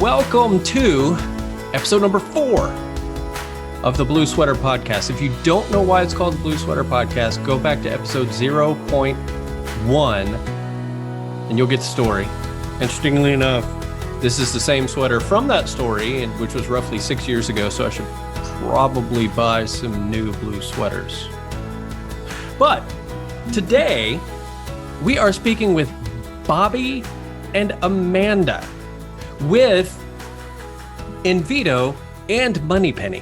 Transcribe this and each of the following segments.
Welcome to episode number 4 of the BlueSweater podcast. If you don't know why it's called the BlueSweater podcast, go back to episode 0.1 and you'll get the story. Interestingly enough, this is the same sweater from that story, which was roughly 6 years ago, so I should probably buy some new blue sweaters. But today, we are speaking with Bobbi and Amanda with Invito and Moneypenny.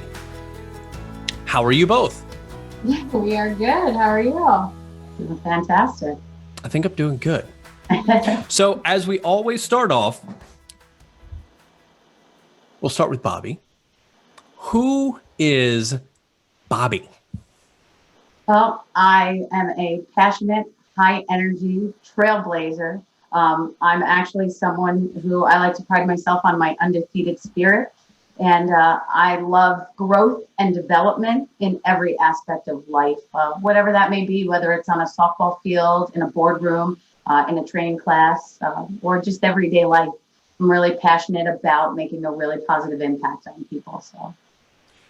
How are you both? Yeah, we are good. How are you? Doing fantastic. I think I'm doing good. So as we always start off, we'll start with Bobbi. Who is Bobbi? Well, I am a passionate, high energy trailblazer. I'm actually someone who I like to pride myself on my undefeated spirit. And I love growth and development in every aspect of life, whatever that may be, whether it's on a softball field, in a boardroom, in a training class, or just everyday life. I'm really passionate about making a really positive impact on people.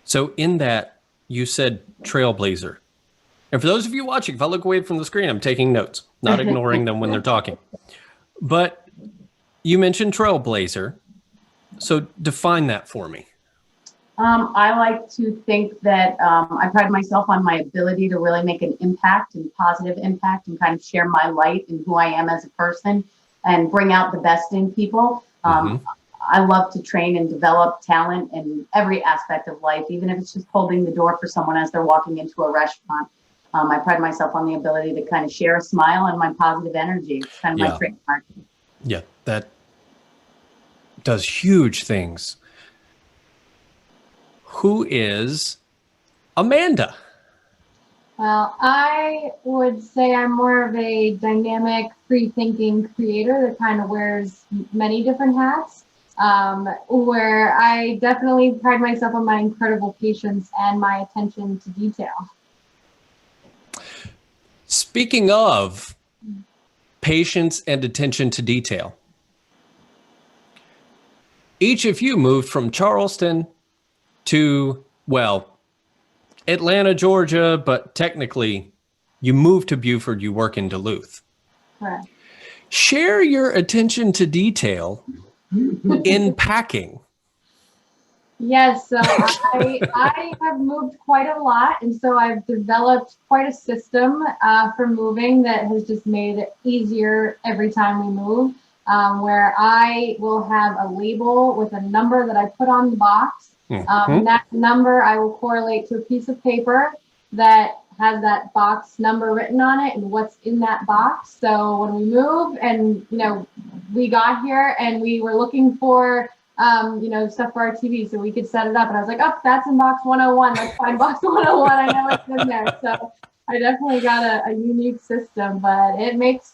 So in that, you said trailblazer. And for those of you watching, if I look away from the screen, I'm taking notes, not ignoring them when they're talking. But you mentioned trailblazer. So define that for me. I like to think that I pride myself on my ability to really make an impact and positive impact and kind of share my light and who I am as a person and bring out the best in people. I love to train and develop talent in every aspect of life, even if it's just holding the door for someone as they're walking into a restaurant. I pride myself on the ability to kind of share a smile and my positive energy. It's kind of my trademark. Yeah, that does huge things. Who is Amanda? Well, I would say I'm more of a dynamic, free-thinking creator that kind of wears many different hats, where I definitely pride myself on my incredible patience and my attention to detail. Speaking of patience and attention to detail, each of you moved from Charleston to, well, Atlanta, Georgia, but technically you moved to Beaufort, you work in Duluth. Correct. Share your attention to detail in packing. Yes, so I have moved quite a lot, and so I've developed quite a system for moving that has just made it easier every time we move, where I will have a label with a number that I put on the box. And that number I will correlate to a piece of paper that has that box number written on it and what's in that box. So when we move and, we got here and we were looking for stuff for our TV so we could set it up. And I was like, oh, that's in box 101. Let's find box 101. I know it's in there. So I definitely got a unique system, but it makes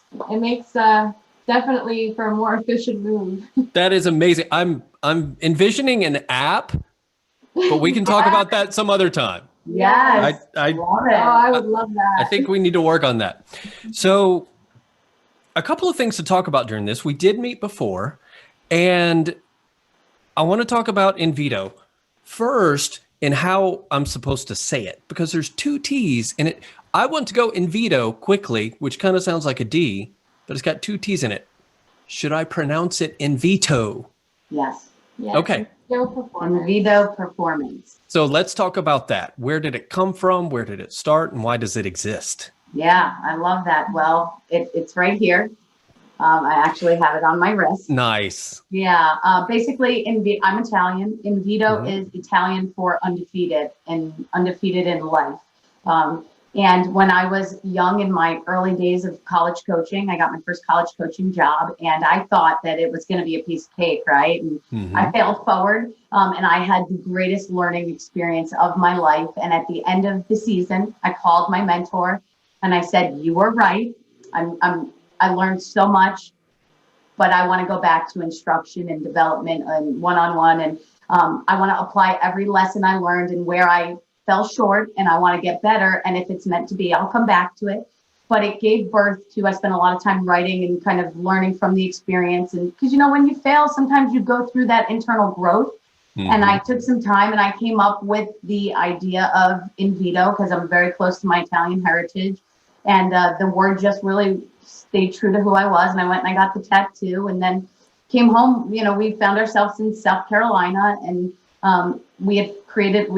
definitely for a more efficient move. That is amazing. I'm envisioning an app, but we can talk about that some other time. Yes, I love it. Oh, I would love that. I think we need to work on that. So a couple of things to talk about during this. We did meet before, and I want to talk about Invito first in how I'm supposed to say it, because there's 2 T's in it. I want to go Invito quickly, which kind of sounds like a D, but it's got 2 T's in it. Should I pronounce it Invito? Yes. Okay. Invito performance. So let's talk about that. Where did it come from? Where did it start? And why does it exist? Yeah, I love that. Well, it's right here. I actually have it on my wrist. Nice. Yeah. Basically, I'm Italian. Invito is Italian for undefeated and undefeated in life. And when I was young in my early days of college coaching, I got my first college coaching job, and I thought that it was going to be a piece of cake, right? And I failed forward, and I had the greatest learning experience of my life. And at the end of the season, I called my mentor, and I said, "You were right. I learned so much, but I want to go back to instruction and development and one-on-one, and I want to apply every lesson I learned and where I fell short, and I want to get better. And if it's meant to be, I'll come back to it." but it gave birth to, I spent a lot of time writing and kind of learning from the experience. And because, you know, when you fail, sometimes you go through that internal growth. And I took some time and I came up with the idea of Invito because I'm very close to my Italian heritage. And the word just really stayed true to who I was. And I went and I got the tattoo and then came home. You know, we found ourselves in South Carolina and we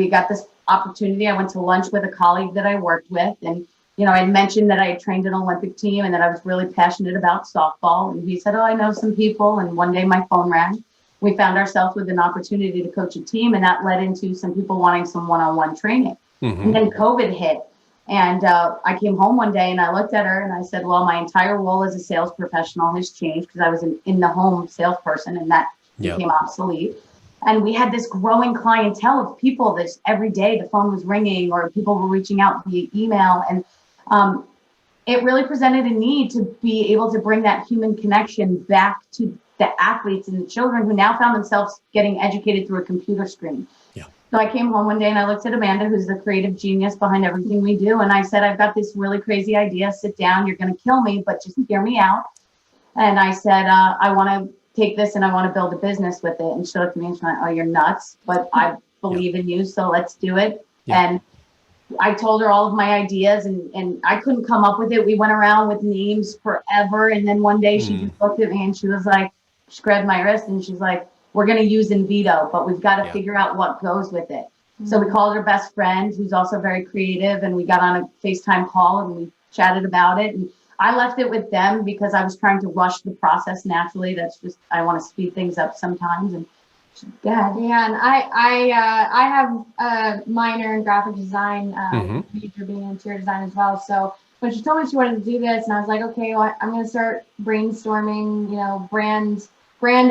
got this opportunity. I went to lunch with a colleague that I worked with. And, you know, I mentioned that I had trained an Olympic team and that I was really passionate about softball. And he said, oh, I know some people. And one day my phone rang. We found ourselves with an opportunity to coach a team, and that led into some people wanting some one-on-one training. And then COVID hit, and I came home one day and I looked at her and I said, well, my entire role as a sales professional has changed because I was an in-the-home salesperson, and that became obsolete. And we had this growing clientele of people that every day the phone was ringing or people were reaching out via email. And it really presented a need to be able to bring that human connection back to the athletes and the children who now found themselves getting educated through a computer screen. So I came home one day and I looked at Amanda, who's the creative genius behind everything we do. And I said, I've got this really crazy idea. Sit down. You're going to kill me, but just hear me out. And I said, I want to take this and I want to build a business with it. And she looked at me and she went, oh, you're nuts, but I believe in you. So let's do it. And I told her all of my ideas and I couldn't come up with it. We went around with names forever. And then one day she just looked at me and she was like, she grabbed my wrist and she's like, we're going to use Invito, but we've got to figure out what goes with it. So we called her best friend, who's also very creative, and we got on a FaceTime call and we chatted about it. And I left it with them because I was trying to rush the process naturally. That's just, I want to speed things up sometimes. And yeah, and I have a minor in graphic design, major being interior design as well. So when she told me she wanted to do this, and I was like, okay, well, I'm going to start brainstorming, you know, brand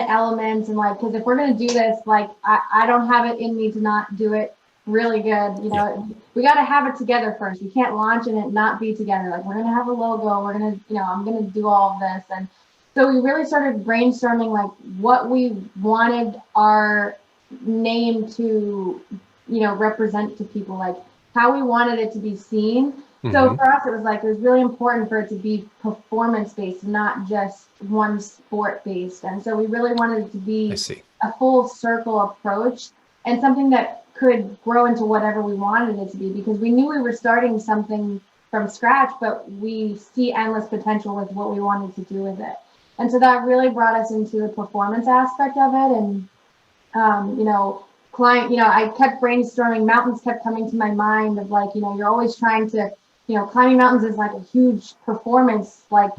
elements, and like, because if we're going to do this, like, I don't have it in me to not do it really good. You know, we got to have it together first. We can't launch and it not be together. Like, we're going to have a logo. We're going to, you know, I'm going to do all of this. And so we really started brainstorming like what we wanted our name to, you know, represent to people, like how we wanted it to be seen. So for us, it was like, it was really important for it to be performance-based, not just one sport-based. And so we really wanted it to be a full circle approach and something that could grow into whatever we wanted it to be, because we knew we were starting something from scratch, but we see endless potential with what we wanted to do with it. And so that really brought us into the performance aspect of it. And, you know, I kept brainstorming, mountains kept coming to my mind of like, you know, you're always trying to, you know, climbing mountains is like a huge performance, like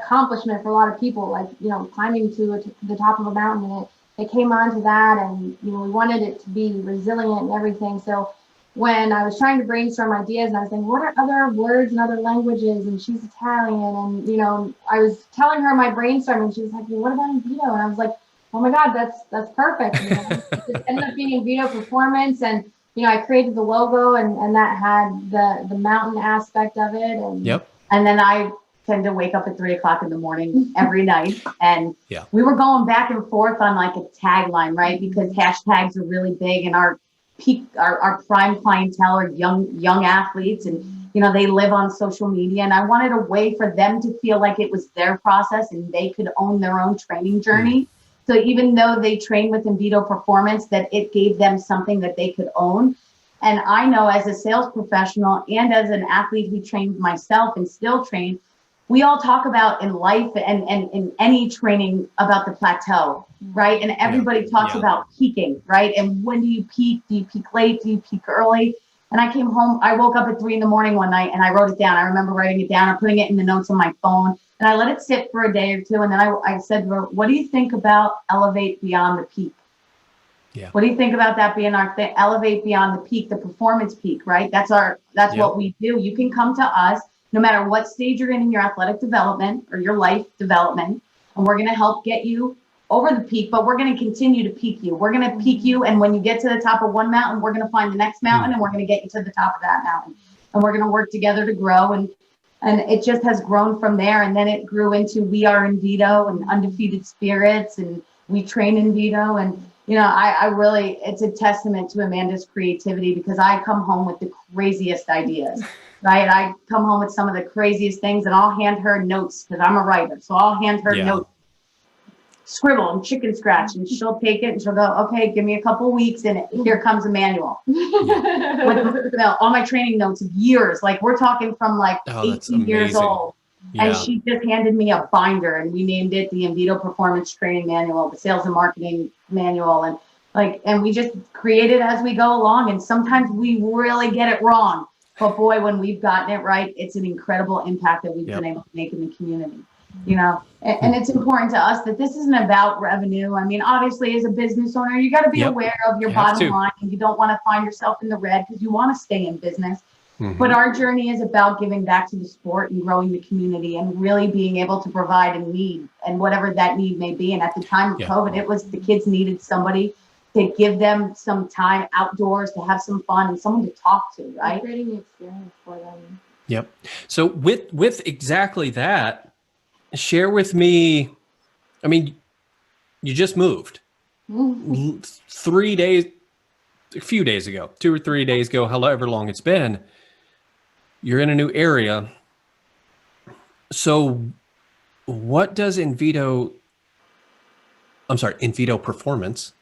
accomplishment for a lot of people, like, you know, climbing to the top of a mountain. And it came onto that, and, you know, we wanted it to be resilient and everything. So when I was trying to brainstorm ideas and I was thinking, what are other words and other languages? And she's Italian. And, you know, I was telling her my brainstorming, and she was like, well, what about Invito? And I was like, oh my God, that's perfect. You know, it just ended up being Invito Performance. And, you know, I created the logo and that had the mountain aspect of it. And and then I tend to wake up at 3 o'clock in the morning every night. And we were going back and forth on like a tagline, right? Because hashtags are really big, and our prime clientele are young athletes, and, you know, they live on social media. And I wanted a way for them to feel like it was their process and they could own their own training journey. So even though they train with Invito Performance, that it gave them something that they could own. And I know as a sales professional and as an athlete who trained myself and still train, we all talk about in life and in any training about the plateau, right? And everybody talks about peaking, right? And when do you peak? Do you peak late? Do you peak early? And I came home, I woke up at 3 a.m. one night and I wrote it down. I remember writing it down or putting it in the notes on my phone. And I let it sit for a day or two. And then I said to her, what do you think about elevate beyond the peak? What do you think about that being our thing? Elevate beyond the peak, the performance peak, right? That's what we do. You can come to us no matter what stage you're in your athletic development or your life development. And we're going to help get you over the peak, but we're going to continue to peak you. We're going to peak you. And when you get to the top of one mountain, we're going to find the next mountain and we're going to get you to the top of that mountain. And we're going to work together to grow. And it just has grown from there. And then it grew into We Are Invito and Undefeated Spirits, and We Train Invito. And, you know, I really, it's a testament to Amanda's creativity, because I come home with the craziest ideas. right? I come home with some of the craziest things and I'll hand her notes because I'm a writer. So I'll hand her notes, scribble and chicken scratch, and she'll take it and she'll go, okay, give me a couple weeks and here comes a manual. With all my training notes of years, like we're talking from like 18 years old. Yeah. And she just handed me a binder and we named it the Invito Performance Training Manual, the Sales and Marketing Manual. And we just create it as we go along. And sometimes we really get it wrong. But boy, when we've gotten it right, it's an incredible impact that we've been able to make in the community. You know, and it's important to us that this isn't about revenue. I mean, obviously, as a business owner, you got to be aware of your bottom line, and you don't want to find yourself in the red because you want to stay in business. But our journey is about giving back to the sport and growing the community and really being able to provide a need and whatever that need may be. And at the time of COVID, it was the kids needed somebody to give them some time outdoors to have some fun and someone to talk to, right? Creating the experience for them. Yep. So with exactly that, share with me, I mean, you just moved 3 days, a few days ago, 2 or 3 days ago, however long it's been. You're in a new area. So what does Invito Performance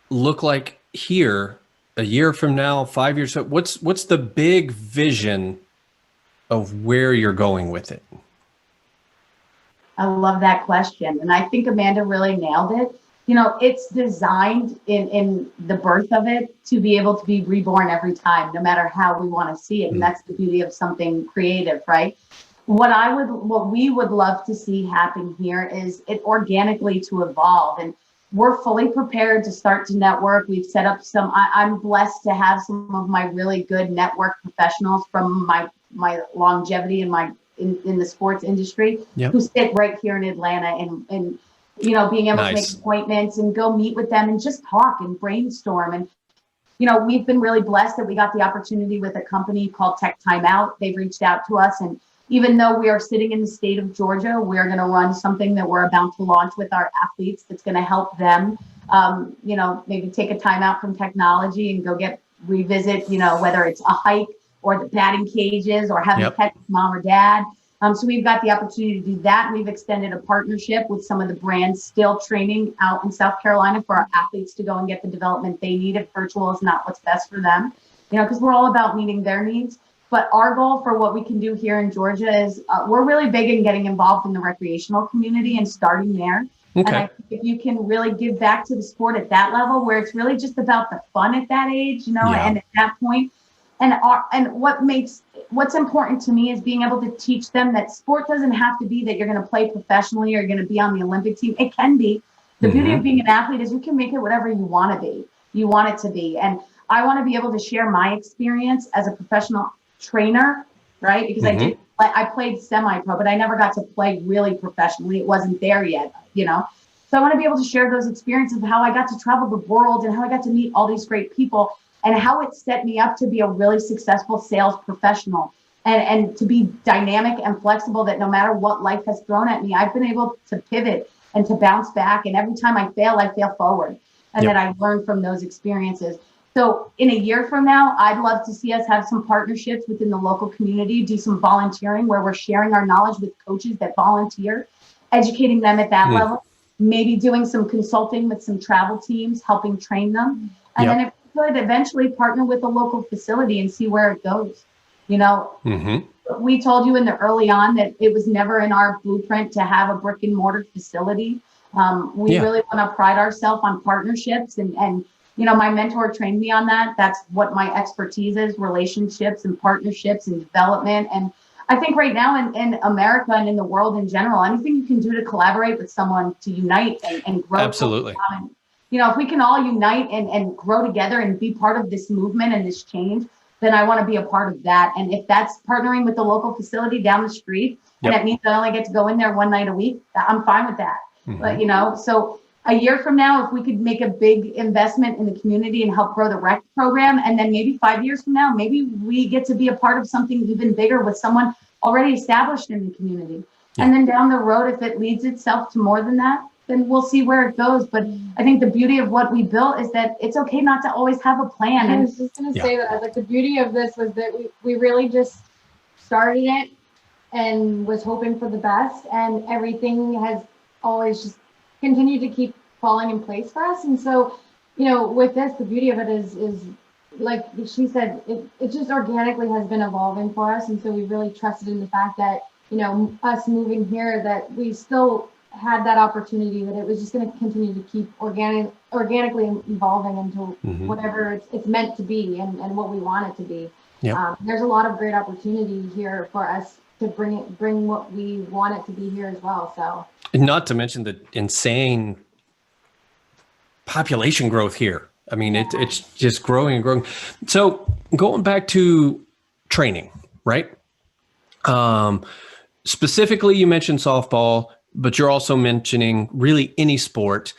look like here a year from now, 5 years? So what's the big vision of where you're going with it? I love that question. And I think Amanda really nailed it. You know, it's designed in the birth of it to be able to be reborn every time, no matter how we want to see it. And that's the beauty of something creative, right? What we would love to see happen here is it organically to evolve. And we're fully prepared to start to network. We've set up I'm blessed to have some of my really good network professionals from my longevity in the sports industry who sit right here in Atlanta and you know, being able to make appointments and go meet with them and just talk and brainstorm. And, you know, we've been really blessed that we got the opportunity with a company called Tech Time Out. They've reached out to us. And even though we are sitting in the state of Georgia, we're going to run something that we're about to launch with our athletes that's going to help them, you know, maybe take a time out from technology and go revisit, you know, whether it's a hike or the batting cages or having a pet with mom or dad. So we've got the opportunity to do that. We've extended a partnership with some of the brands still training out in South Carolina for our athletes to go and get the development they need if virtual is not what's best for them, you know, because we're all about meeting their needs. But our goal for what we can do here in Georgia is we're really big in getting involved in the recreational community and starting there. And I think if you can really give back to the sport at that level where it's really just about the fun at that age, you know, and at that point, and what's important to me is being able to teach them that sport doesn't have to be that you're going to play professionally or you're going to be on the Olympic team. It can be. The beauty of being an athlete is you can make it whatever you want to be. You want it to be. And I want to be able to share my experience as a professional trainer, right? Because I played semi-pro, but I never got to play really professionally. It wasn't there yet, you know? So I want to be able to share those experiences of how I got to travel the world and how I got to meet all these great people and how it set me up to be a really successful sales professional and to be dynamic and flexible, that no matter what life has thrown at me, I've been able to pivot and to bounce back. And every time I fail forward. And that I learned from those experiences. So in a year from now, I'd love to see us have some partnerships within the local community, do some volunteering where we're sharing our knowledge with coaches that volunteer, educating them at that level, maybe doing some consulting with some travel teams, helping train them. And then if we could eventually partner with a local facility and see where it goes. You know, we told you in the early on that it was never in our blueprint to have a brick and mortar facility. We really want to pride ourselves on partnerships and you know, my mentor trained me on that. That's what my expertise is, relationships and partnerships and development. And I think right now in America and in the world in general, anything you can do to collaborate with someone to unite and grow. Absolutely. You know, if we can all unite and grow together and be part of this movement and this change, then I want to be a part of that. And if that's partnering with the local facility down the street, and it means I only get to go in there one night a week, I'm fine with that. But, you know, so a year from now, if we could make a big investment in the community and help grow the rec program, and then maybe 5 years from now, maybe we get to be a part of something even bigger with someone already established in the community. And then down the road, if it leads itself to more than that, then we'll see where it goes. But I think the beauty of what we built is that it's okay not to always have a plan. I And was just gonna say that, like, the beauty of this was that we really just started it and was hoping for the best, and everything has always just continued to keep falling in place for us. And so, with this, the beauty of it is like she said, it just organically has been evolving for us. And so we really trusted in the fact that, us moving here, that we still had that opportunity, that it was just going to continue to keep organically evolving into whatever it's meant to be, and what we want it to be. Yep. There's a lot of great opportunity here for us to bring what we want it to be here as well. So, And not to mention the insane population growth here. I mean, it's just growing and growing. So going back to training, right? Specifically, you mentioned softball, but you're also mentioning really any sport.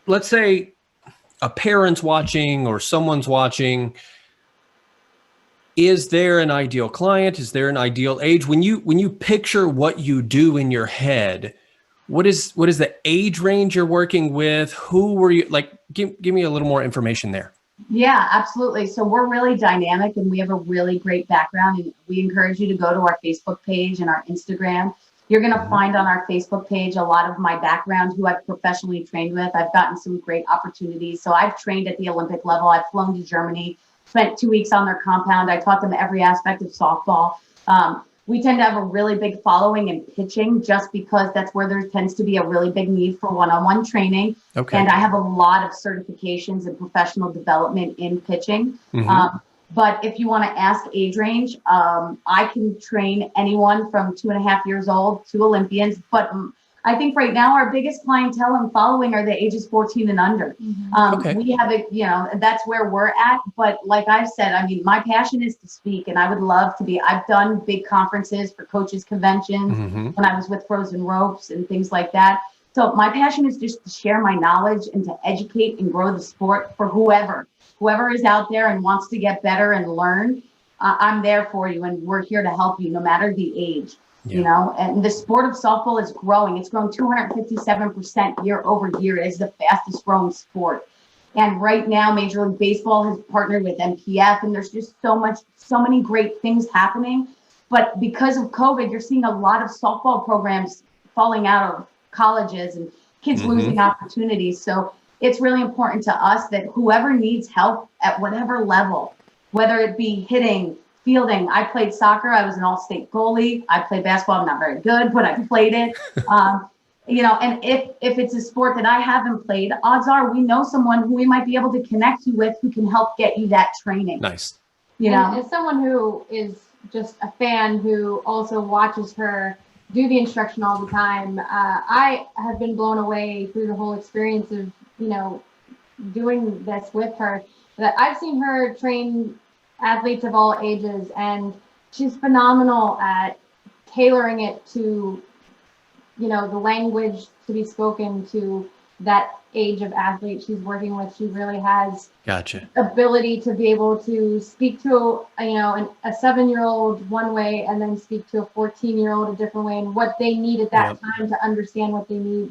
Let's say a parent's watching or someone's watching. Is there an ideal client? Is there an ideal age? When you picture what you do in your head, what is the age range you're working with? Who were you, like, give me a little more information there. yeah, absolutely. So we're really dynamic, and we have a really great background, and we encourage you to go to our Facebook page and our Instagram. You're going to find on our Facebook page a lot of my background, who I've professionally trained with. I've gotten some great opportunities. So I've trained at the Olympic level. I've flown to Germany, spent 2 weeks on their compound. I taught them every aspect of softball. We tend to have a really big following in pitching, just because that's where there tends to be a really big need for one-on-one training. Okay. And I have a lot of certifications and professional development in pitching. But if you want to ask age range, I can train anyone from 2.5 years old to Olympians. But I think right now our biggest clientele and following are the ages 14 and under. Okay. We have that's where we're at. But like I've said, I mean, my passion is to speak, and I would love to be. I've done big conferences for coaches conventions when I was with Frozen Ropes and things like that. So my passion is just to share my knowledge and to educate and grow the sport for whoever is out there and wants to get better and learn. I'm there for you, and we're here to help you no matter the age. And the sport of softball is growing. It's grown 257% year over year. It is the fastest growing sport. And right now, Major League Baseball has partnered with MPF, and there's just so many great things happening. But because of COVID, you're seeing a lot of softball programs falling out of colleges and kids losing opportunities. So it's really important to us that whoever needs help at whatever level, whether it be hitting, fielding. I played soccer. I was an all-state goalie. I played basketball. I'm not very good, but I played it. And if it's a sport that I haven't played, odds are we know someone who we might be able to connect you with who can help get you that training. Nice. And as someone who is just a fan who also watches her do the instruction all the time, I have been blown away through the whole experience of, doing this with her, that I've seen her train athletes of all ages, and she's phenomenal at tailoring it to, the language to be spoken to that age of athlete she's working with. She really has ability to be able to speak to a 7-year-old one way, and then speak to a 14-year-old a different way, and what they need at that time to understand what they need,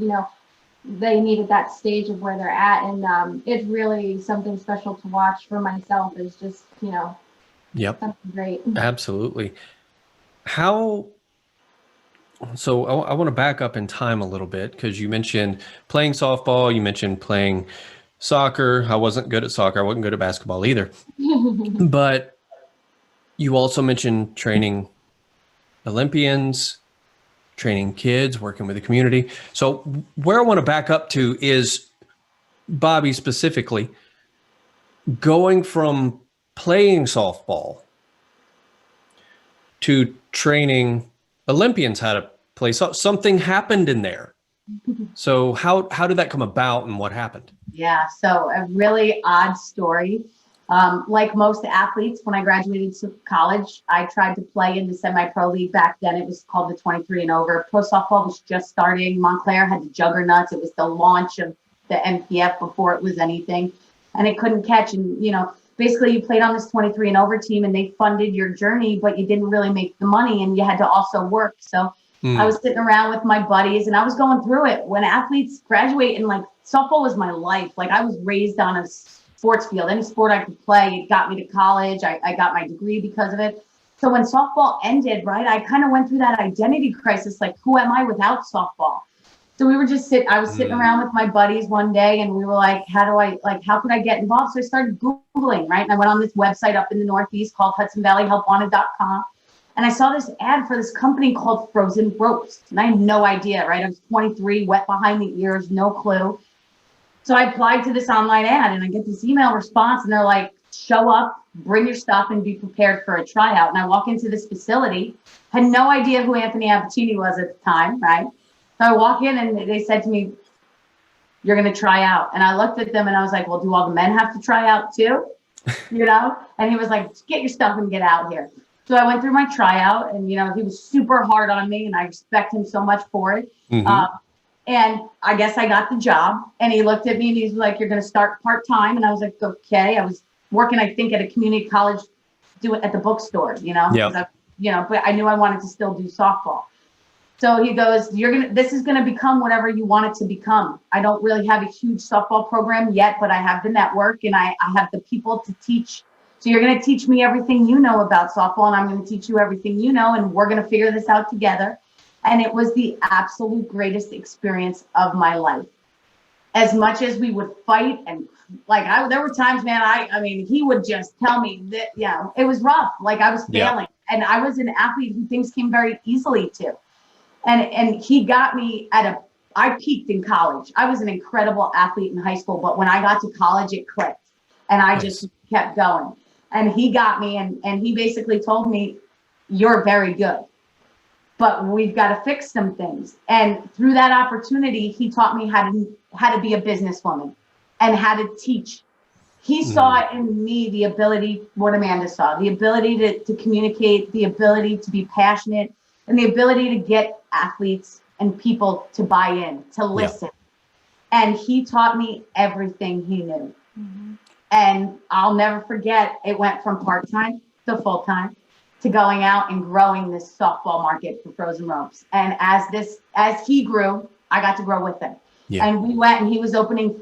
they need at that stage of where they're at. And it's really something special to watch for myself. Is just, something great. Absolutely. So I want to back up in time a little bit, because you mentioned playing softball, you mentioned playing soccer. I wasn't good at soccer. I wasn't good at basketball either. But you also mentioned training Olympians, training kids, working with the community. So where I want to back up to is, Bobbi, specifically, going from playing softball to training Olympians how to play. So something happened in there. So how did that come about, and what happened? Yeah, so a really odd story. Like most athletes, when I graduated college, I tried to play in the semi-pro league. Back then, it was called the 23 and over. Pro softball was just starting. Montclair had the juggernauts. It was the launch of the MPF before it was anything, and it couldn't catch. And, basically you played on this 23 and over team, and they funded your journey, but you didn't really make the money, and you had to also work. So I was sitting around with my buddies and I was going through it. When athletes graduate, and like softball was my life. Like I was raised on a sports field, any sport I could play. It got me to college. I got my degree because of it. So when softball ended, right, I kind of went through that identity crisis. Like, who am I without softball? So we were just I was sitting around with my buddies one day and we were like, how could I get involved? So I started Googling, right? And I went on this website up in the Northeast called HudsonValleyHelpWanted.com. And I saw this ad for this company called Frozen Ropes. And I had no idea, right? I was 23, wet behind the ears, no clue. So I applied to this online ad and I get this email response and they're like, show up, bring your stuff and be prepared for a tryout. And I walk into this facility, had no idea who Anthony Appuccini was at the time, right? So I walk in and they said to me, you're going to try out. And I looked at them and I was like, well, do all the men have to try out too? You know? And he was like, get your stuff and get out here. So I went through my tryout and, you know, he was super hard on me and I respect him so much for it. And I guess I got the job and he looked at me and he's like, you're going to start part-time. And I was like, okay. I was working, I think, at a community college, do it at the bookstore, you know, but I knew I wanted to still do softball. So he goes, this is going to become whatever you want it to become. I don't really have a huge softball program yet, but I have the network and I have the people to teach. So you're going to teach me everything you know about softball and I'm going to teach you everything you know, and we're going to figure this out together. And it was the absolute greatest experience of my life. As much as we would fight and there were times, man, I mean, he would just tell me that, it was rough. Like I was failing and I was an athlete who things came very easily to. And he got me I peaked in college. I was an incredible athlete in high school, but when I got to college, it clicked and I just kept going. And he got me and he basically told me, you're very good, but we've got to fix some things. And through that opportunity, he taught me how to be a businesswoman and how to teach. He saw in me the ability, what Amanda saw, the ability to communicate, the ability to be passionate, and the ability to get athletes and people to buy in, to listen. And he taught me everything he knew. And I'll never forget, it went from part-time to full-time to going out and growing this softball market for Frozen Ropes. And as he grew, I got to grow with him. And we went and he was opening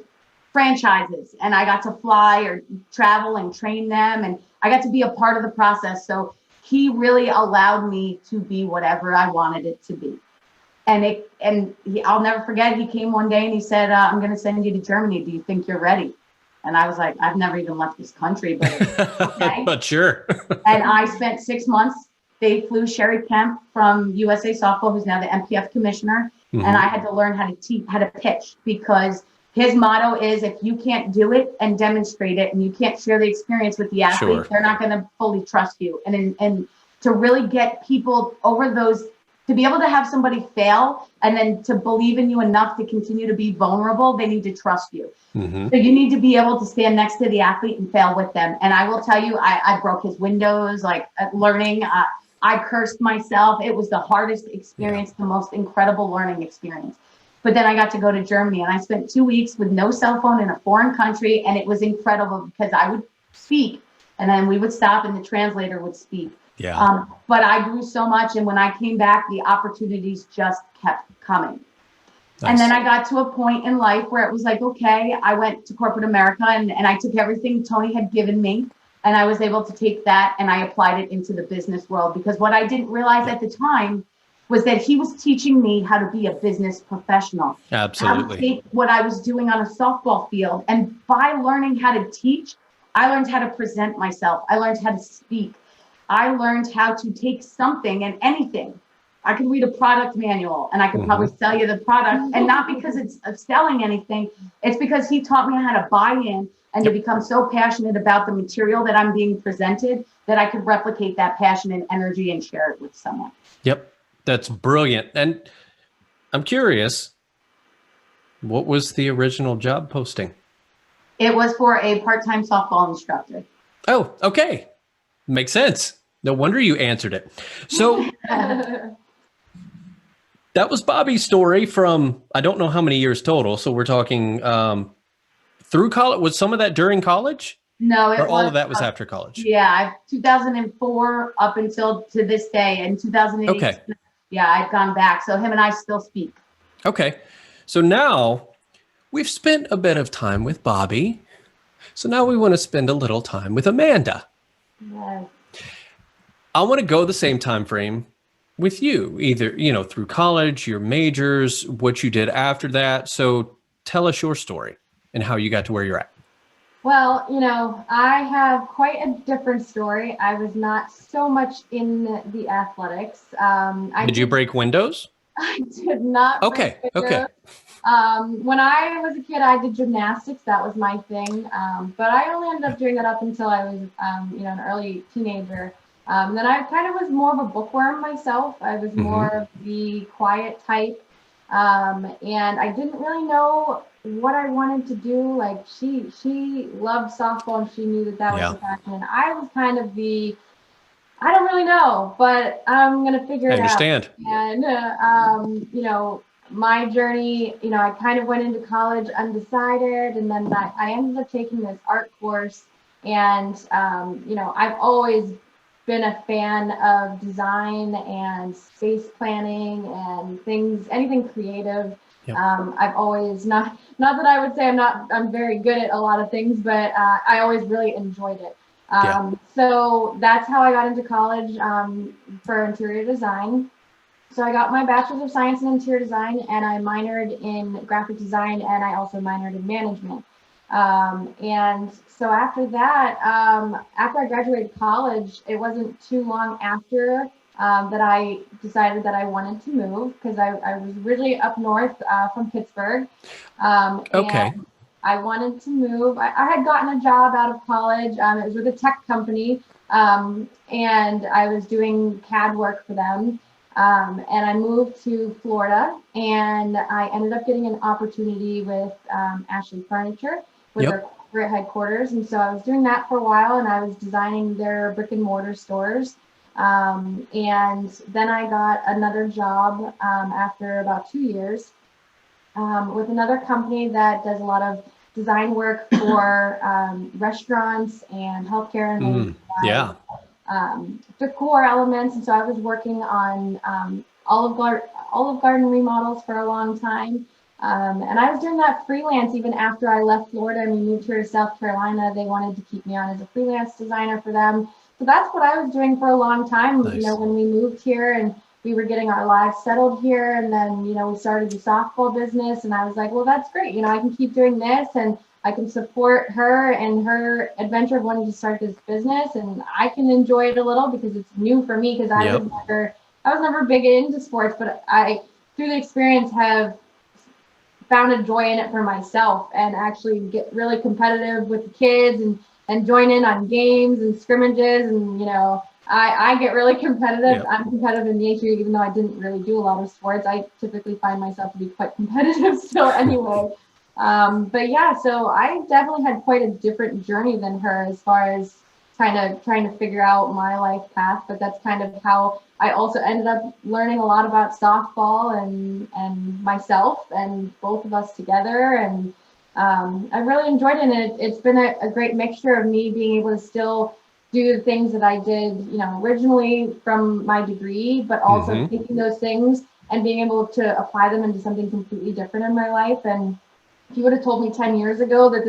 franchises and I got to fly or travel and train them. And I got to be a part of the process. So he really allowed me to be whatever I wanted it to be. I'll never forget, he came one day and he said, I'm going to send you to Germany. Do you think you're ready? And I was like, I've never even left this country, but okay. But sure. And I spent 6 months. They flew Sherry Kemp from USA Softball, who's now the MPF commissioner. And I had to learn how to pitch, because his motto is, if you can't do it and demonstrate it and you can't share the experience with the athlete, they're not going to fully trust you. And to really get people over those, to be able to have somebody fail and then to believe in you enough to continue to be vulnerable, they need to trust you. So you need to be able to stand next to the athlete and fail with them. And I will tell you, I broke his windows, like learning. I cursed myself. It was the hardest experience, the most incredible learning experience. But then I got to go to Germany and I spent 2 weeks with no cell phone in a foreign country. And it was incredible because I would speak and then we would stop and the translator would speak. But I grew so much. And when I came back, the opportunities just kept coming. And then I got to a point in life where it was like, okay, I went to corporate America and I took everything Tony had given me and I was able to take that and I applied it into the business world, because what I didn't realize at the time was that he was teaching me how to be a business professional. Absolutely. How to take what I was doing on a softball field. And by learning how to teach, I learned how to present myself. I learned how to speak. I learned how to take something and anything. I could read a product manual and I could probably sell you the product, and not because it's selling anything. It's because he taught me how to buy in and to become so passionate about the material that I'm being presented that I could replicate that passion and energy and share it with someone. That's brilliant. And I'm curious, what was the original job posting? It was for a part-time softball instructor. Oh, okay. Makes sense. No wonder you answered it. So that was Bobbi's story from, I don't know how many years total. So we're talking through college. Was some of that during college? No, or all of that was after college? Yeah, 2004 up until to this day. In 2008, Yeah, I've gone back. So him and I still speak. Okay. So now we've spent a bit of time with Bobbi. So now we want to spend a little time with Amanda. Yes. I want to go the same time frame with you, either, through college, your majors, what you did after that. So tell us your story and how you got to where you're at. Well, I have quite a different story. I was not so much in the athletics. Did you break windows? I did not. Okay. Okay. When I was a kid, I did gymnastics. That was my thing. But I only ended up doing that up until I was, an early teenager. Then I kind of was more of a bookworm myself. I was more of the quiet type. And I didn't really know what I wanted to do. Like she loved softball and she knew that was her passion. And I was kind of I don't really know, but I'm going to figure it out. I understand. And, my journey, I kind of went into college undecided, and then I ended up taking this art course. And, I've always been a fan of design and space planning and anything creative. Yep. I've always not that I would say I'm very good at a lot of things, but I always really enjoyed it. So that's how I got into college for interior design. So I got my bachelor's of science in interior design, and I minored in graphic design, and I also minored in management. And so after that, after I graduated college, it wasn't too long after that I decided that I wanted to move, because I was originally up north from Pittsburgh. Okay. And I wanted to move. I had gotten a job out of college. It was with a tech company, and I was doing CAD work for them. And I moved to Florida, and I ended up getting an opportunity with Ashley Furniture with their corporate headquarters. And so I was doing that for a while, and I was designing their brick and mortar stores. And then I got another job after about 2 years with another company that does a lot of design work for restaurants and healthcare and decor elements. And so I was working on Olive Garden remodels for a long time. And I was doing that freelance even after I left Florida and we moved here to South Carolina. They wanted to keep me on as a freelance designer for them. So that's what I was doing for a long time. Nice. When we moved here and we were getting our lives settled here, and then, we started the softball business, and I was like, well, that's great. I can keep doing this, and I can support her and her adventure of wanting to start this business, and I can enjoy it a little because it's new for me, because I was never big into sports, but I, through the experience, have found a joy in it for myself, and actually get really competitive with the kids and join in on games and scrimmages, and I get really competitive. Yep. I'm competitive in nature, even though I didn't really do a lot of sports. I typically find myself to be quite competitive still anyway. But yeah, so I definitely had quite a different journey than her as far as trying to figure out my life path. But that's kind of how I also ended up learning a lot about softball and myself and both of us together. And I really enjoyed it. And it's been a great mixture of me being able to still do the things that I did, originally from my degree, but also taking those things and being able to apply them into something completely different in my life. And if you would have told me 10 years ago that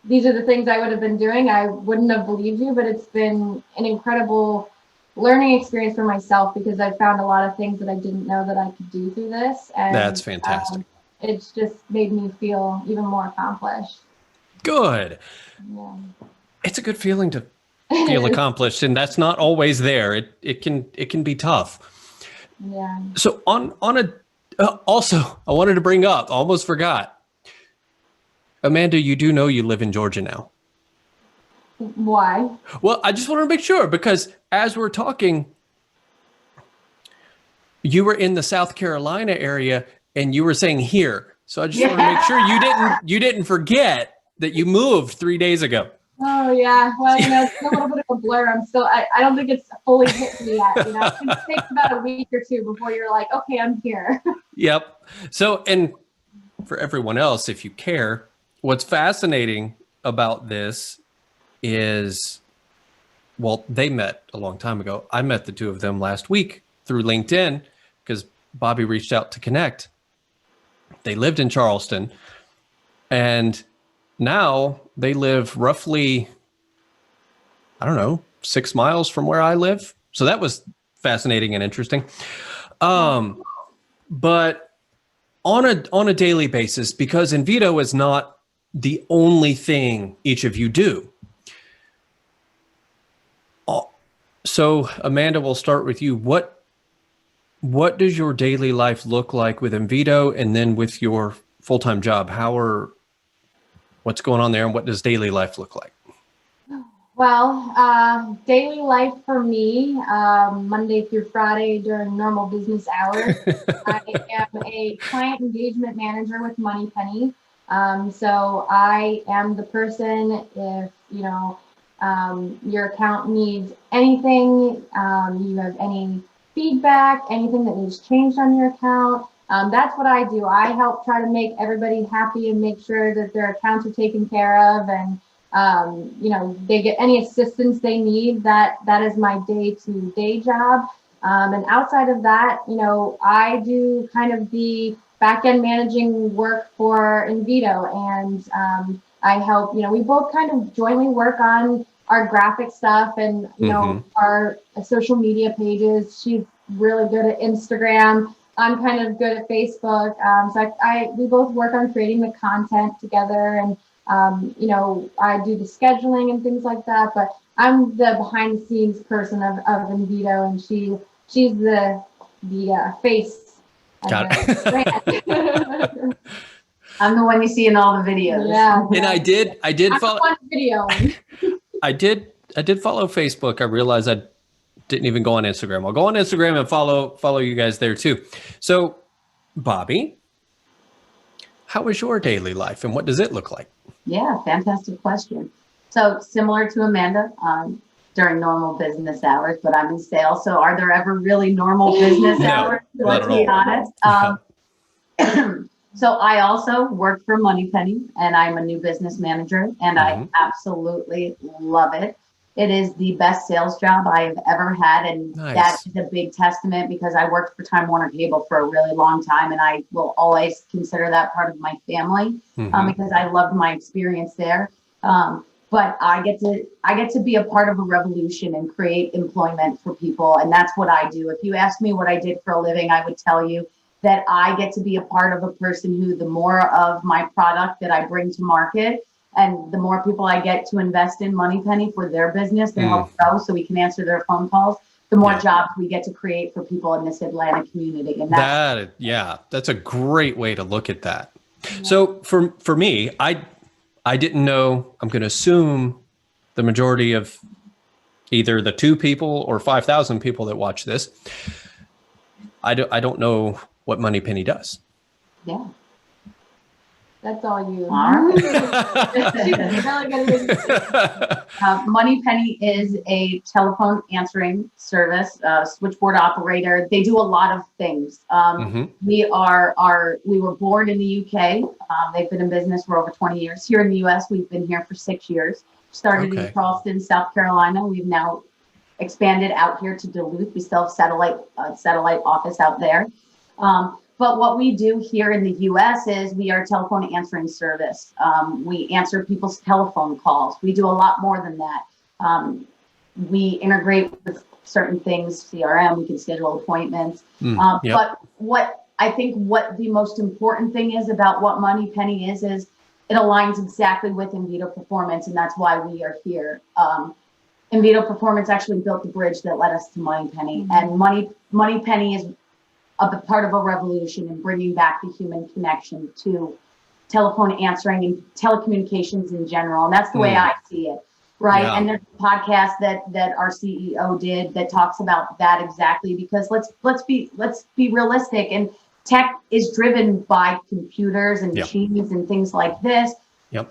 these are the things I would have been doing, I wouldn't have believed you. But it's been an incredible learning experience for myself, because I found a lot of things that I didn't know that I could do through this. And that's fantastic. It's just made me feel even more accomplished. Good. Yeah. It's a good feeling to feel accomplished, and that's not always there. It can be tough. Yeah. So also, I wanted to bring up, almost forgot, Amanda, you do know you live in Georgia now. Why? Well, I just want to make sure, because as we're talking, you were in the South Carolina area and you were saying here. So I just want to make sure you didn't forget that you moved 3 days ago. Oh yeah. Well, it's a little bit of a blur. I don't think it's fully hit me yet. It takes about a week or two before you're like, okay, I'm here. Yep. So, and for everyone else, if you care, what's fascinating about this is, well, they met a long time ago. I met the two of them last week through LinkedIn, because Bobbi reached out to connect. They lived in Charleston, and now they live roughly, I don't know, 6 miles from where I live. So that was fascinating and interesting. But on a daily basis, because Invito is not the only thing each of you do. So Amanda, we'll start with you. What does your daily life look like with Invito, and then with your full-time job? What's going on there, and what does daily life look like? Well, daily life for me, Monday through Friday during normal business hours, I am a client engagement manager with MoneyPenny. So I am the person, if your account needs anything, you have any feedback, anything that needs changed on your account, that's what I do. I help try to make everybody happy and make sure that their accounts are taken care of, and they get any assistance they need. That is my day-to-day job. And outside of that, I do kind of the back-end managing work for Invito, and I help, we both kind of jointly work on our graphic stuff and, our social media pages. She's really good at Instagram. I'm kind of good at Facebook. So we both work on creating the content together, and I do the scheduling and things like that, but I'm the behind the scenes person of Invito, and she's the face. Got it. I'm the one you see in all the videos. Yeah. And I did follow video. I did follow Facebook. I realized I didn't even go on Instagram. I'll go on Instagram and follow you guys there too. So, Bobbi, how is your daily life, and what does it look like? Yeah, fantastic question. So similar to Amanda, during normal business hours, but I'm in sales. So are there ever really normal business hours? Let's be honest. So I also work for MoneyPenny, and I'm a new business manager, and I absolutely love it. It is the best sales job I have ever had, and that is a big testament, because I worked for Time Warner Cable for a really long time, and I will always consider that part of my family, because I loved my experience there. But I get to be a part of a revolution and create employment for people, and that's what I do. If you ask me what I did for a living, I would tell you that I get to be a part of a person who, the more of my product that I bring to market, and the more people I get to invest in MoneyPenny for their business to help grow, so we can answer their phone calls, the more jobs we get to create for people in this Atlanta community. And that's a great way to look at that. Yeah. So for me, I didn't know. I'm going to assume the majority of either the 2 people or 5,000 people that watch this, I don't know what MoneyPenny does. Yeah. That's all you. MoneyPenny is a telephone answering service, switchboard operator. They do a lot of things. We were born in the UK. They've been in business for over 20 years. Here in the US, we've been here for 6 years. Started in Charleston, South Carolina. We've now expanded out here to Duluth. We still have satellite office out there. But what we do here in the US is we are a telephone answering service. We answer people's telephone calls. We do a lot more than that. We integrate with certain things, CRM, we can schedule appointments. But what the most important thing is about what MoneyPenny is it aligns exactly with Invito Performance, and that's why we are here. Invito Performance actually built the bridge that led us to MoneyPenny, and MoneyPenny is a part of a revolution in bringing back the human connection to telephone answering and telecommunications in general. And that's the way I see it, right? Yeah. And there's a podcast that our CEO did that talks about that exactly, because let's be realistic, and tech is driven by computers and machines and things like this.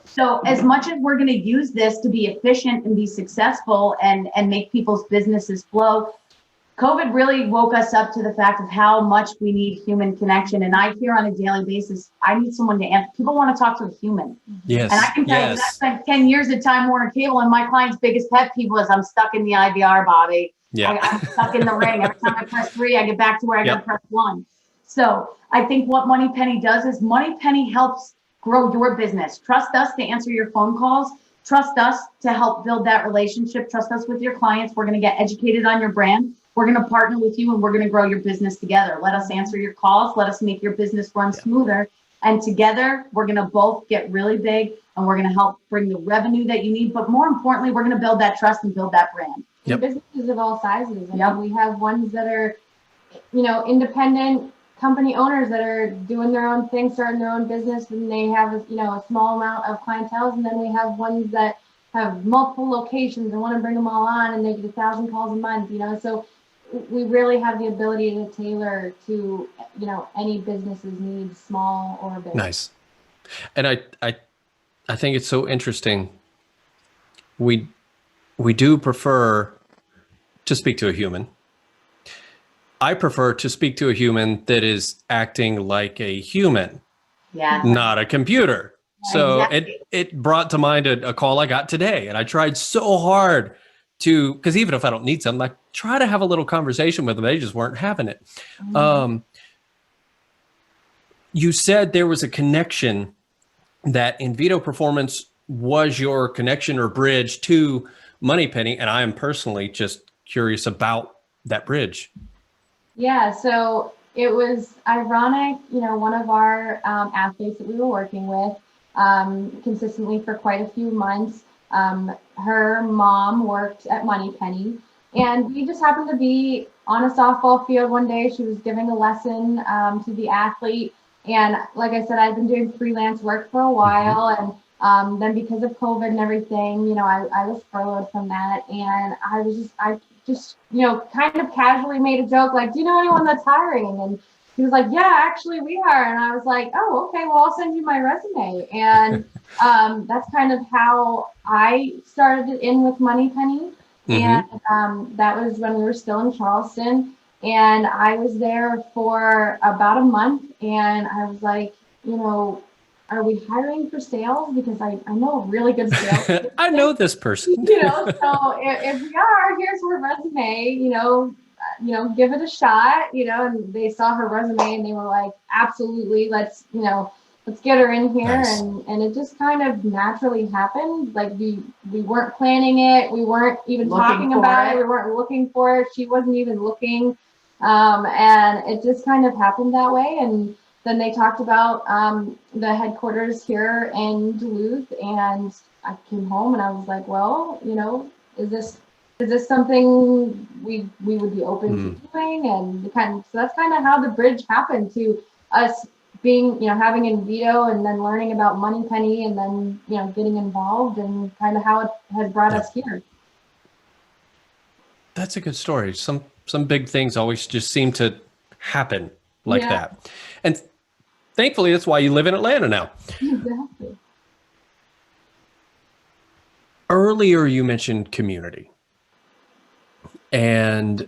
So as much as we're going to use this to be efficient and be successful and make people's businesses flow, COVID really woke us up to the fact of how much we need human connection. And I hear on a daily basis, I need someone to answer. People want to talk to a human. Yes. And I can tell you, I spent 10 years at Time Warner Cable, and my client's biggest pet peeve was, I'm stuck in the IVR, Bobbi. Yeah. I'm stuck in the ring. Every time I press 3, I get back to where I got to Yep. press 1. So I think what MoneyPenny does is MoneyPenny helps grow your business. Trust us to answer your phone calls. Trust us to help build that relationship. Trust us with your clients. We're going to get educated on your brand. We're going to partner with you and we're going to grow your business together. Let us answer your calls. Let us make your business run smoother. And together, we're going to both get really big and we're going to help bring the revenue that you need. But more importantly, we're going to build that trust and build that brand. Yep. Businesses of all sizes. Yep. We have ones that are, independent company owners that are doing their own thing, starting their own business, and they have a small amount of clientele. And then we have ones that have multiple locations and want to bring them all on, and they get 1,000 calls a month. So we really have the ability to tailor to any business's needs, small or big. Nice. And I think it's so interesting. We do prefer to speak to a human. I prefer to speak to a human that is acting like a human, not a computer. So exactly. it brought to mind a call I got today, and I tried so hard to, because even if I don't need something, I try to have a little conversation with them. They just weren't having it. Mm-hmm. You said there was a connection, that Invito Performance was your connection or bridge to MoneyPenny, and I am personally just curious about that bridge. Yeah, so it was ironic, one of our athletes that we were working with consistently for quite a few months, her mom worked at MoneyPenny, and we just happened to be on a softball field one day. She was giving a lesson to the athlete, and like I said, I'd been doing freelance work for a while, and then because of COVID and everything, I was furloughed from that, and I just kind of casually made a joke like, do you know anyone that's hiring? And he was like, yeah, actually we are. And I was like, oh, okay, well, I'll send you my resume. And that's kind of how I started in with MoneyPenny. Mm-hmm. And that was when we were still in Charleston. And I was there for about a month. And I was like, are we hiring for sales? Because I know a really good sales. I know this person. So if we are, here's her resume, give it a shot, and they saw her resume and they were like, absolutely, let's get her in here. Nice. And it just kind of naturally happened. Like we weren't planning it. We weren't even talking about it. We weren't looking for it. She wasn't even looking. And it just kind of happened that way. And then they talked about the headquarters here in Duluth, and I came home and I was like, well, is this something we would be open to doing? And so that's kind of how the bridge happened to us being, having Invito and then learning about MoneyPenny and then, getting involved, and kind of how it has brought us here. That's a good story. Some big things always just seem to happen like that. And thankfully, that's why you live in Atlanta now. Exactly. Earlier, you mentioned community. And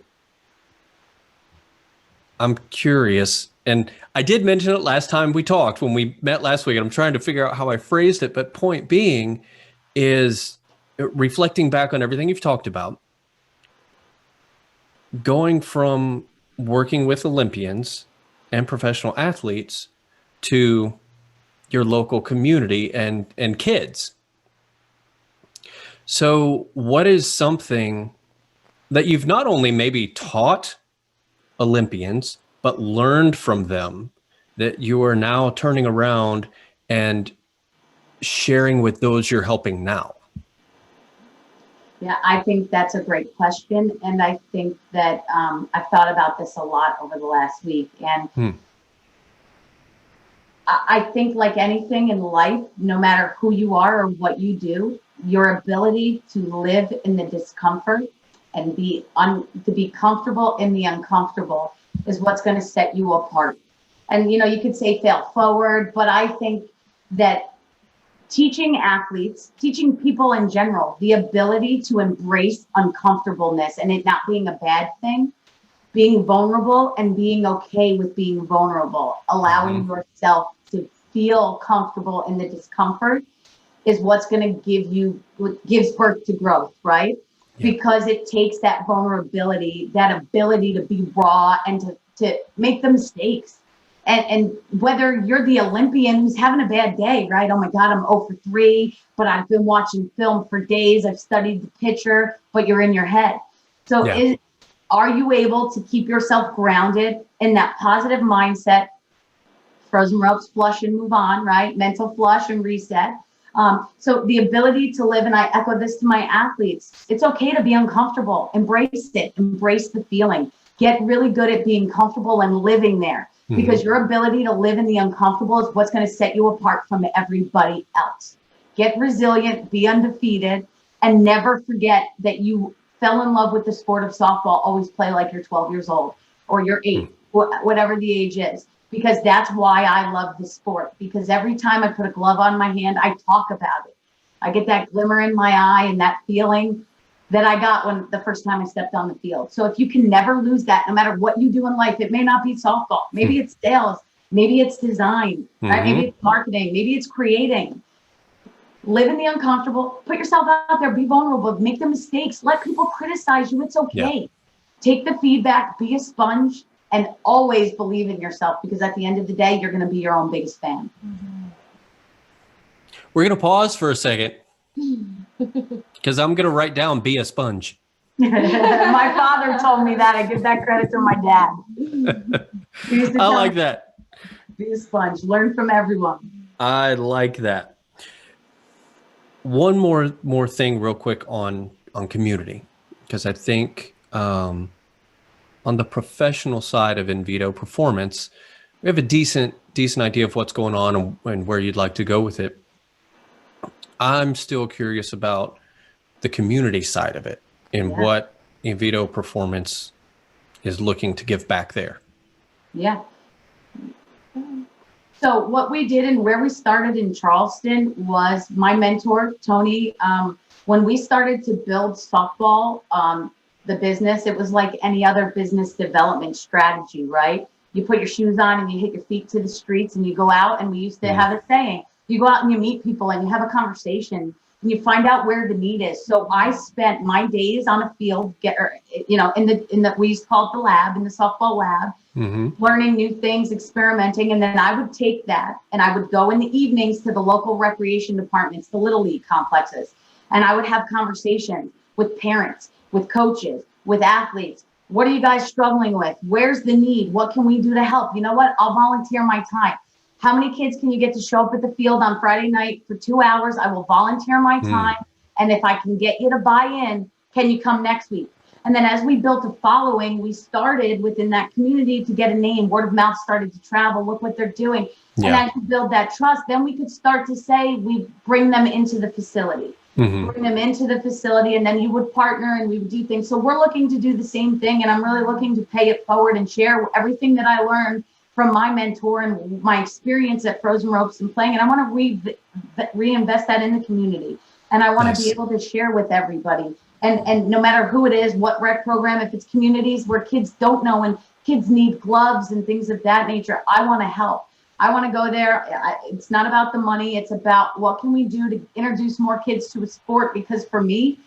I'm curious, and I did mention it last time we talked, when we met last week, and I'm trying to figure out how I phrased it, but point being is reflecting back on everything you've talked about, going from working with Olympians and professional athletes to your local community and kids. So what is something that you've not only maybe taught Olympians, but learned from them that you are now turning around and sharing with those you're helping now? Yeah, I think that's a great question. And I think that I've thought about this a lot over the last week. And I think, like anything in life, no matter who you are or what you do, your ability to live in the discomfort and to be comfortable in the uncomfortable is what's going to set you apart. And, you could say fail forward, but I think that teaching athletes, teaching people in general, the ability to embrace uncomfortableness and it not being a bad thing, being vulnerable and being okay with being vulnerable, allowing yourself to feel comfortable in the discomfort is what's going to what gives birth to growth, right? because it takes that vulnerability, that ability to be raw and to make the mistakes. And whether you're the Olympian who's having a bad day, right? Oh my God, I'm 0 for 3, but I've been watching film for days. I've studied the pitcher, but you're in your head. So are you able to keep yourself grounded in that positive mindset? Frozen ropes, flush and move on, right? Mental flush and reset. So the ability to live, and I echo this to my athletes, it's okay to be uncomfortable. Embrace it. Embrace the feeling. Get really good at being comfortable and living there, because your ability to live in the uncomfortable is what's going to set you apart from everybody else. Get resilient, be undefeated, and never forget that you fell in love with the sport of softball. Always play like you're 12 years old or you're 8, whatever the age is, because that's why I love the sport. Because every time I put a glove on my hand, I talk about it. I get that glimmer in my eye and that feeling that I got when the first time I stepped on the field. So if you can never lose that, no matter what you do in life, it may not be softball, maybe it's sales, maybe it's design, right? Maybe it's marketing, maybe it's creating. Live in the uncomfortable, put yourself out there, be vulnerable, make the mistakes, let people criticize you. It's okay. Take the feedback, be a sponge, and always believe in yourself, because at the end of the day, you're going to be your own biggest fan. We're going to pause for a second because I'm going to write down be a sponge. My father told me that. I give that credit to my dad. I like that. Be a sponge. Learn from everyone. I like that. One more thing real quick on community, because I think on the professional side of Invito Performance, we have a decent idea of what's going on and where you'd like to go with it. I'm still curious about the community side of it and what Invito Performance is looking to give back there. Yeah. So what we did and where we started in Charleston was my mentor, Tony. When we started to build softball, the business, it was like any other business development strategy, right? You put your shoes on and you hit your feet to the streets and you go out, and we used to have a saying, you go out and you meet people and you have a conversation and you find out where the need is. So I spent my days on a field, in the we used to call it the lab, in the softball lab, learning new things, experimenting. And then I would take that and I would go in the evenings to the local recreation departments, the Little League complexes, and I would have conversations with parents, with coaches, with athletes. What are you guys struggling with? Where's the need? What can we do to help? You know what? I'll volunteer my time. How many kids can you get to show up at the field on Friday night for 2 hours? I will volunteer my time. And if I can get you to buy in, can you come next week? And then as we built a following, we started within that community to get a name. Word of mouth started to travel. Look what they're doing. And as we build that trust, then we could start to say, we bring them into the facility. Bring them into the facility, and then you would partner and we would do things. So we're looking to do the same thing, and I'm really looking to pay it forward and share everything that I learned from my mentor and my experience at Frozen Ropes and playing. And I want to reinvest that in the community. And I want to be able to share with everybody. And no matter who it is, what rec program, if it's communities where kids don't know and kids need gloves and things of that nature, I want to help. I want to go there. It's not about the money. It's about what can we do to introduce more kids to a sport? Because for me,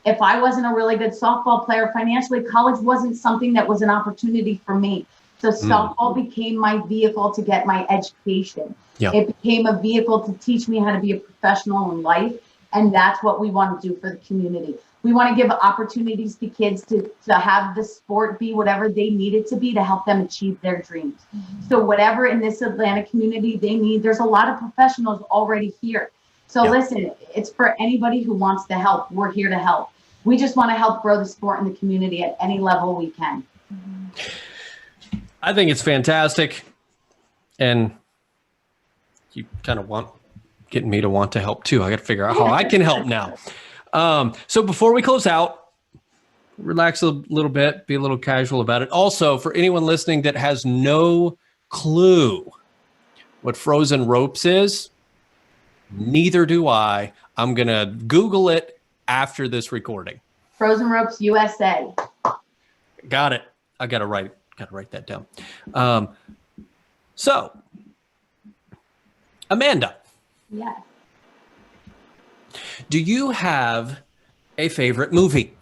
if I wasn't a really good softball player financially, college wasn't something that was an opportunity for me. So softball became my vehicle to get my education. It became a vehicle to teach me how to be a professional in life. And that's what we want to do for the community. We want to give opportunities to kids to have the sport be whatever they need it to be to help them achieve their dreams. So whatever in this Atlanta community they need, there's a lot of professionals already here. So listen, it's for anybody who wants to help. We're here to help. We just want to help grow the sport in the community at any level we can. I think it's fantastic. And you kind of getting me to want to help too. I got to figure out how I can help now. So before we close out, relax a little bit, be a little casual about it. Also, for anyone listening that has no clue what Frozen Ropes is, neither do I. I'm going to Google it after this recording. Frozen Ropes USA. Got it. I got to write that down. So, Amanda. Yes. Do you have a favorite movie?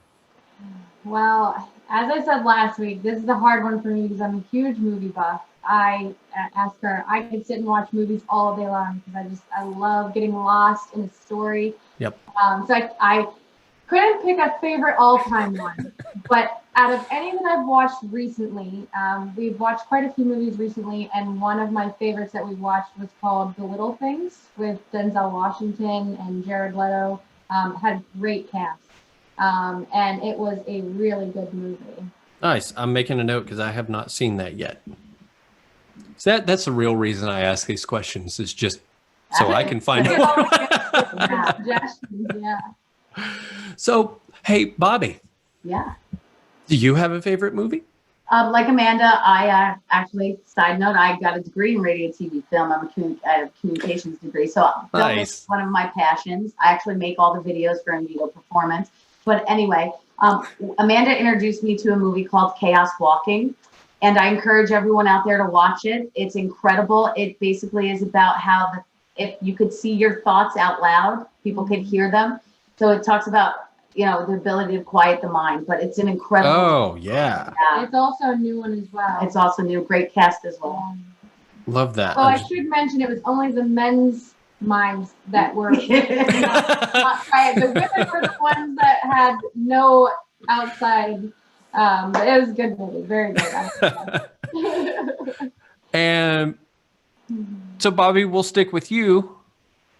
Well, as I said last week, this is a hard one for me because I'm a huge movie buff. I ask her, I could sit and watch movies all day long because I love getting lost in a story. Yep. So I couldn't pick a favorite all-time one, but out of any that I've watched recently, we've watched quite a few movies recently, and one of my favorites that we watched was called The Little Things with Denzel Washington and Jared Leto. Had a great cast, and it was a really good movie. Nice. I'm making a note because I have not seen that yet. So that's the real reason I ask these questions, is just so I can find out. Suggestions, yeah. So, hey, Bobbi, Yeah. do you have a favorite movie? Like Amanda, I actually, side note, I got a degree in radio, TV, film. I have a communications degree. So film is one of my passions. I actually make all the videos for in vivo performance. But anyway, Amanda introduced me to a movie called Chaos Walking. And I encourage everyone out there to watch it. It's incredible. It basically is about how if you could see your thoughts out loud, people could hear them. So it talks about, the ability to quiet the mind, but it's an incredible. Oh, yeah. It's also a new one as well. It's also new. Great cast as well. Love that. So I should mention it was only the men's minds that were not quiet. The women were the ones that had no outside. But it was a good movie. Very good. And so, Bobbi, we'll stick with you.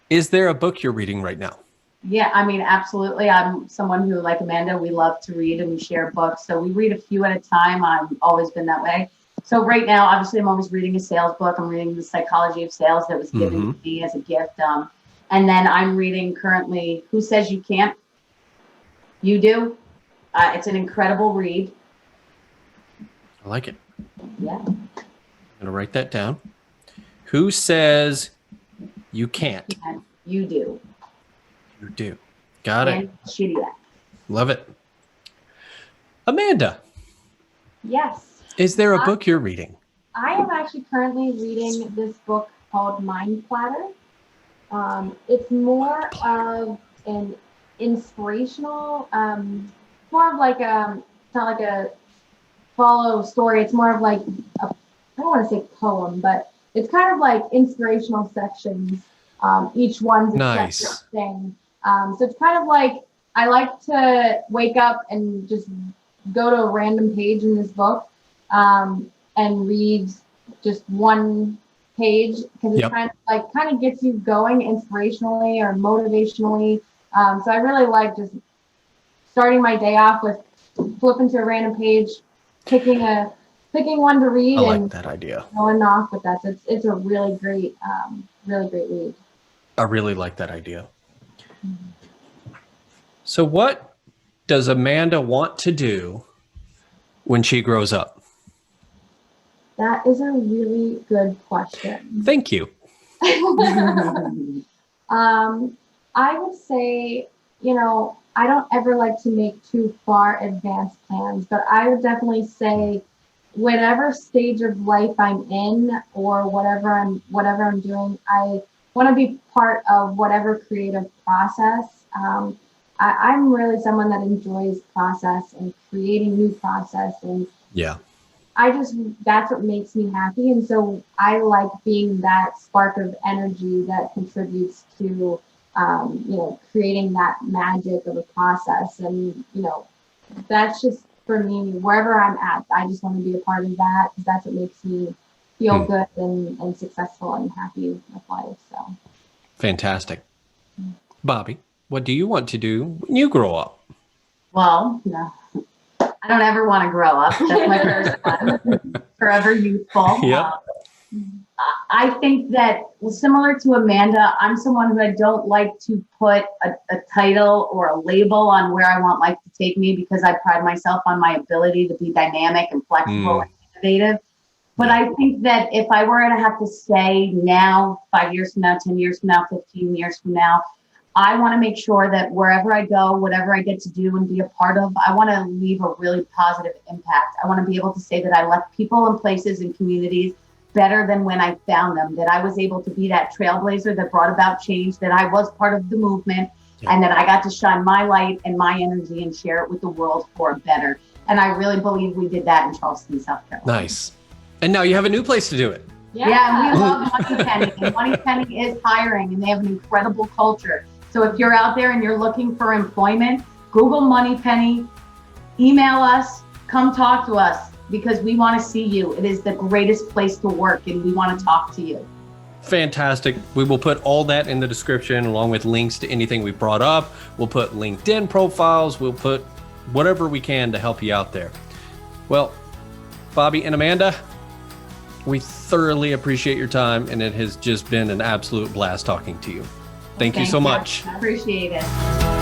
Is there a book you're reading right now? Yeah, I mean, absolutely. I'm someone who, like Amanda, we love to read and we share books. So we read a few at a time. I've always been that way. So right now, obviously, I'm always reading a sales book. I'm reading The Psychology of Sales that was given to me as a gift. And then I'm reading currently Who Says You Can't? You Do. It's an incredible read. I like it. Yeah. I'm going to write that down. Who Says You Can't? You Do. You Do. Got it. And Shitty Act. Love it. Amanda, Yes. is there a book you're reading? I am actually currently reading this book called Mind Platter. It's more of an inspirational, more of like it's not like a follow story. It's more of like I don't want to say poem, but it's kind of like inspirational sections. Each one's a separate thing. So it's kind of like I like to wake up and just go to a random page in this book and read just one page because it's kind of gets you going inspirationally or motivationally. So I really like just starting my day off with flipping to a random page, picking one to read. I like that idea. Going off with that. So it's a really great read. I really like that idea. So what does Amanda want to do when she grows up? That is a really good question. Thank you. I would say, I don't ever like to make too far advanced plans, but I would definitely say whatever stage of life I'm in or whatever I'm doing, I want to be part of whatever creative process. I'm really someone that enjoys process and creating new process, and that's what makes me happy. And so I like being that spark of energy that contributes to creating that magic of a process. And that's just for me, wherever I'm at, I just want to be a part of that because that's what makes me feel good and successful and happy with life. So fantastic. Bobbi, what do you want to do when you grow up? Well, I don't ever want to grow up. That's my first one. Forever youthful. Yep. I think that, similar to Amanda, I'm someone who I don't like to put a title or a label on where I want life to take me because I pride myself on my ability to be dynamic and flexible and innovative. But I think that if I were to have to say now, 5 years from now, 10 years from now, 15 years from now, I want to make sure that wherever I go, whatever I get to do and be a part of, I want to leave a really positive impact. I want to be able to say that I left people and places and communities better than when I found them, that I was able to be that trailblazer that brought about change, that I was part of the movement, and that I got to shine my light and my energy and share it with the world for a better. And I really believe we did that in Charleston, South Carolina. Nice. And now you have a new place to do it. Yeah, and we love Moneypenny. And Moneypenny is hiring, and they have an incredible culture. So if you're out there and you're looking for employment, Google Moneypenny, email us, come talk to us, because we want to see you. It is the greatest place to work, and we want to talk to you. Fantastic. We will put all that in the description along with links to anything we brought up. We'll put LinkedIn profiles. We'll put whatever we can to help you out there. Well, Bobbi and Amanda, we thoroughly appreciate your time, and it has just been an absolute blast talking to you. Thank you so much. I appreciate it.